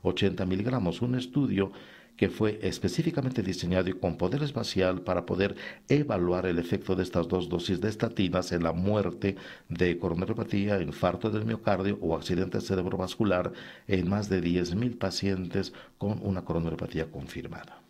80 miligramos, un estudio que fue específicamente diseñado y con poder espacial para poder evaluar el efecto de estas dos dosis de estatinas en la muerte de coronariopatía, infarto del miocardio o accidente cerebrovascular en más de 10.000 pacientes con una coronariopatía confirmada.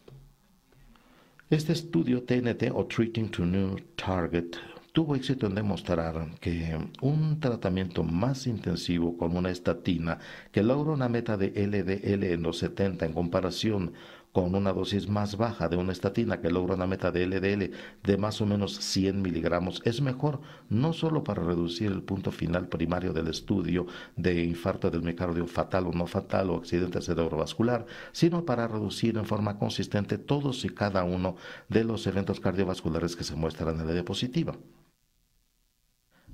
Este estudio TNT o Treating to New Target tuvo éxito en demostrar que un tratamiento más intensivo con una estatina que logra una meta de LDL en los 70 en comparación con una dosis más baja de una estatina que logra una meta de LDL de más o menos 100 miligramos es mejor, no solo para reducir el punto final primario del estudio de infarto del miocardio fatal o no fatal o accidente cerebrovascular, sino para reducir en forma consistente todos y cada uno de los eventos cardiovasculares que se muestran en la diapositiva.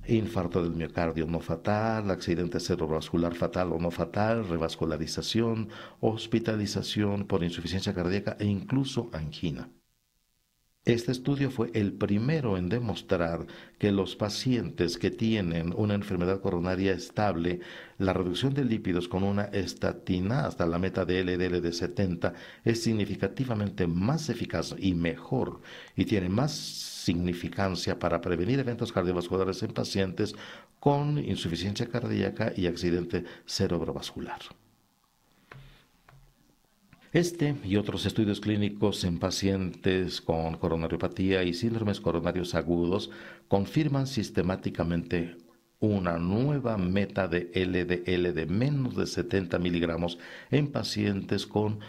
Infarto del miocardio no fatal, accidente cerebrovascular fatal o no fatal, revascularización, hospitalización por insuficiencia cardíaca e incluso angina. Este estudio fue el primero en demostrar que los pacientes que tienen una enfermedad coronaria estable, la reducción de lípidos con una estatina hasta la meta de LDL de 70 es significativamente más eficaz y mejor y tiene más significancia para prevenir eventos cardiovasculares en pacientes con insuficiencia cardíaca y accidente cerebrovascular. Este y otros estudios clínicos en pacientes con coronariopatía y síndromes coronarios agudos confirman sistemáticamente una nueva meta de LDL de menos de 70 miligramos en pacientes con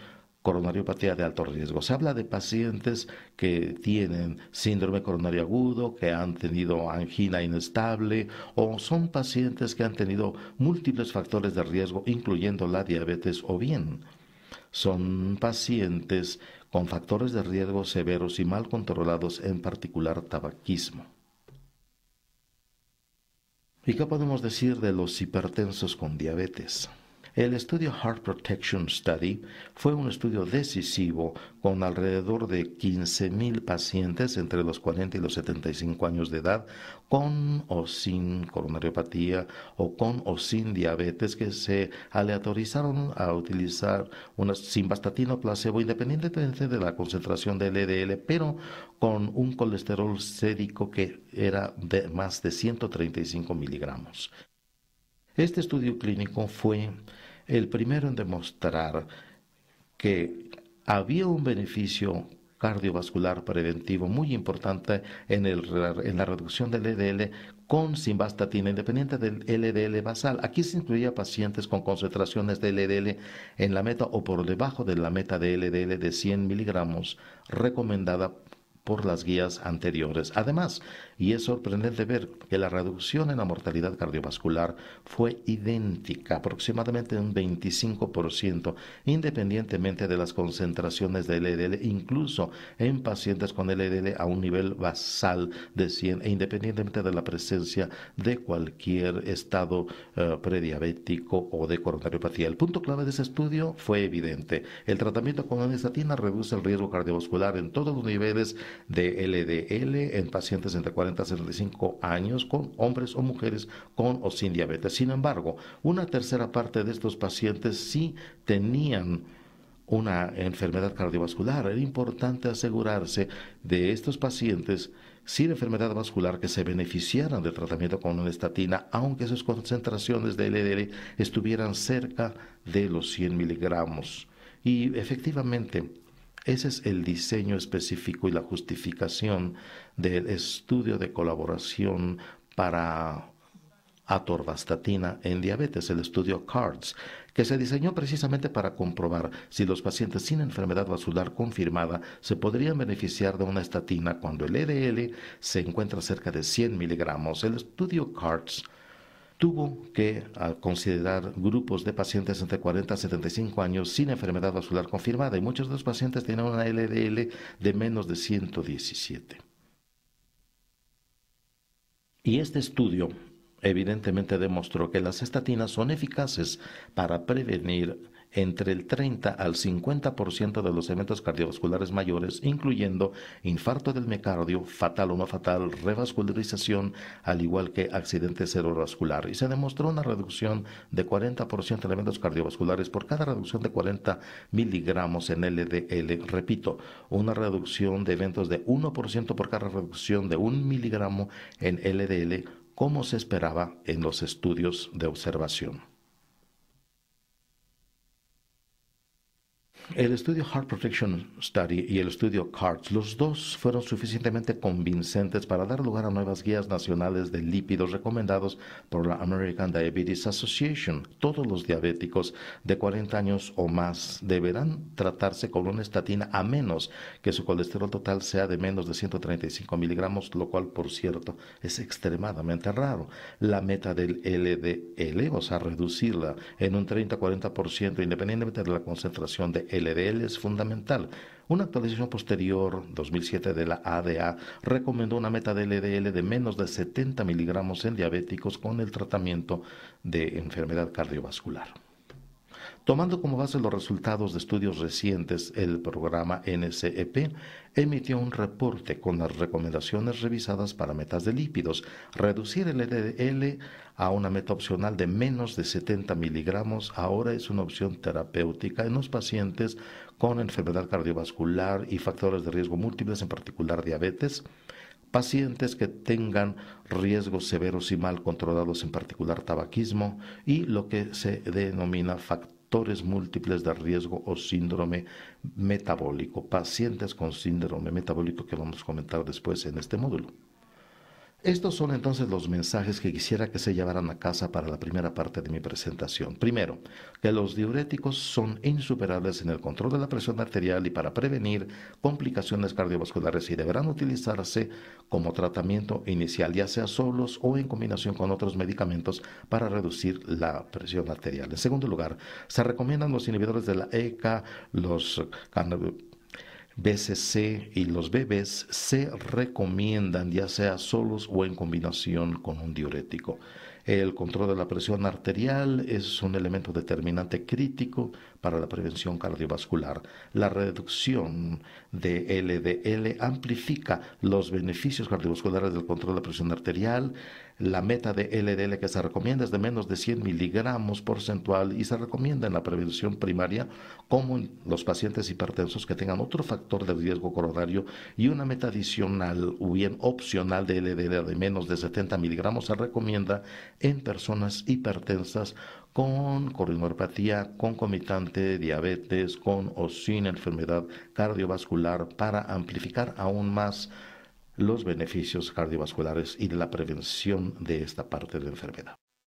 coronariopatía de alto riesgo. Se habla de pacientes que tienen síndrome coronario agudo, que han tenido angina inestable o son pacientes que han tenido múltiples factores de riesgo, incluyendo la diabetes o bien son pacientes con factores de riesgo severos y mal controlados, en particular tabaquismo. ¿Y qué podemos decir de los hipertensos con diabetes? El estudio Heart Protection Study fue un estudio decisivo con alrededor de 15.000 pacientes entre los 40 y los 75 años de edad con o sin coronariopatía o con o sin diabetes que se aleatorizaron a utilizar una simvastatina o placebo independientemente de la concentración de LDL, pero con un colesterol sérico que era de más de 135 miligramos. Este estudio clínico fue el primero en demostrar que había un beneficio cardiovascular preventivo muy importante en la reducción del LDL con simvastatina, independiente del LDL basal. Aquí se incluía pacientes con concentraciones de LDL en la meta o por debajo de la meta de LDL de 100 miligramos recomendada por las guías anteriores. Además, y es sorprendente ver que la reducción en la mortalidad cardiovascular fue idéntica, aproximadamente un 25%, independientemente de las concentraciones de LDL, incluso en pacientes con LDL a un nivel basal de 100 e independientemente de la presencia de cualquier estado prediabético o de coronariopatía. El punto clave de ese estudio fue evidente. El tratamiento con una estatina reduce el riesgo cardiovascular en todos los niveles de LDL en pacientes entre 40 y 75 años, con hombres o mujeres con o sin diabetes. Sin embargo, una tercera parte de estos pacientes sí tenían una enfermedad cardiovascular. Era importante asegurarse de estos pacientes sin enfermedad vascular que se beneficiaran del tratamiento con una estatina, aunque sus concentraciones de LDL estuvieran cerca de los 100 miligramos. Y efectivamente, ese es el diseño específico y la justificación del estudio de colaboración para atorvastatina en diabetes, el estudio CARDS, que se diseñó precisamente para comprobar si los pacientes sin enfermedad vascular confirmada se podrían beneficiar de una estatina cuando el LDL se encuentra cerca de 100 miligramos. El estudio CARDS tuvo que considerar grupos de pacientes entre 40 y 75 años sin enfermedad vascular confirmada y muchos de los pacientes tenían una LDL de menos de 117. Y este estudio evidentemente demostró que las estatinas son eficaces para prevenir entre el 30 al 50% de los eventos cardiovasculares mayores, incluyendo infarto del miocardio, fatal o no fatal, revascularización, al igual que accidente cerebrovascular. Y se demostró una reducción de 40% en eventos cardiovasculares por cada reducción de 40 miligramos en LDL. Repito, una reducción de eventos de 1% por cada reducción de 1 miligramo en LDL, como se esperaba en los estudios de observación. El estudio Heart Protection Study y el estudio CARDS, los dos fueron suficientemente convincentes para dar lugar a nuevas guías nacionales de lípidos recomendados por la American Diabetes Association. Todos los diabéticos de 40 años o más deberán tratarse con una estatina a menos que su colesterol total sea de menos de 135 miligramos, lo cual, por cierto, es extremadamente raro. La meta del LDL, o sea, reducirla en un 30-40% independientemente de la concentración de LDL, es fundamental. Una actualización posterior, 2007, de la ADA recomendó una meta de LDL de menos de 70 miligramos en diabéticos con el tratamiento de enfermedad cardiovascular. Tomando como base los resultados de estudios recientes, el programa NCEP emitió un reporte con las recomendaciones revisadas para metas de lípidos. Reducir el LDL a una meta opcional de menos de 70 miligramos ahora es una opción terapéutica en los pacientes con enfermedad cardiovascular y factores de riesgo múltiples, en particular diabetes, pacientes que tengan riesgos severos y mal controlados, en particular tabaquismo, y lo que se denomina factores múltiples de riesgo o síndrome metabólico, pacientes con síndrome metabólico que vamos a comentar después en este módulo. Estos son entonces los mensajes que quisiera que se llevaran a casa para la primera parte de mi presentación. Primero, que los diuréticos son insuperables en el control de la presión arterial y para prevenir complicaciones cardiovasculares y deberán utilizarse como tratamiento inicial, ya sea solos o en combinación con otros medicamentos para reducir la presión arterial. En segundo lugar, se recomiendan los inhibidores de la ECA, los BCC y los bebés se recomiendan ya sea solos o en combinación con un diurético. El control de la presión arterial es un elemento determinante crítico para la prevención cardiovascular. La reducción de LDL amplifica los beneficios cardiovasculares del control de la presión arterial. La meta de LDL que se recomienda es de menos de 100 miligramos porcentual y se recomienda en la prevención primaria como en los pacientes hipertensos que tengan otro factor de riesgo coronario, y una meta adicional o bien opcional de LDL de menos de 70 miligramos se recomienda en personas hipertensas con coronariopatía concomitante, diabetes, con o sin enfermedad cardiovascular, para amplificar aún más los beneficios cardiovasculares y de la prevención de esta parte de la enfermedad.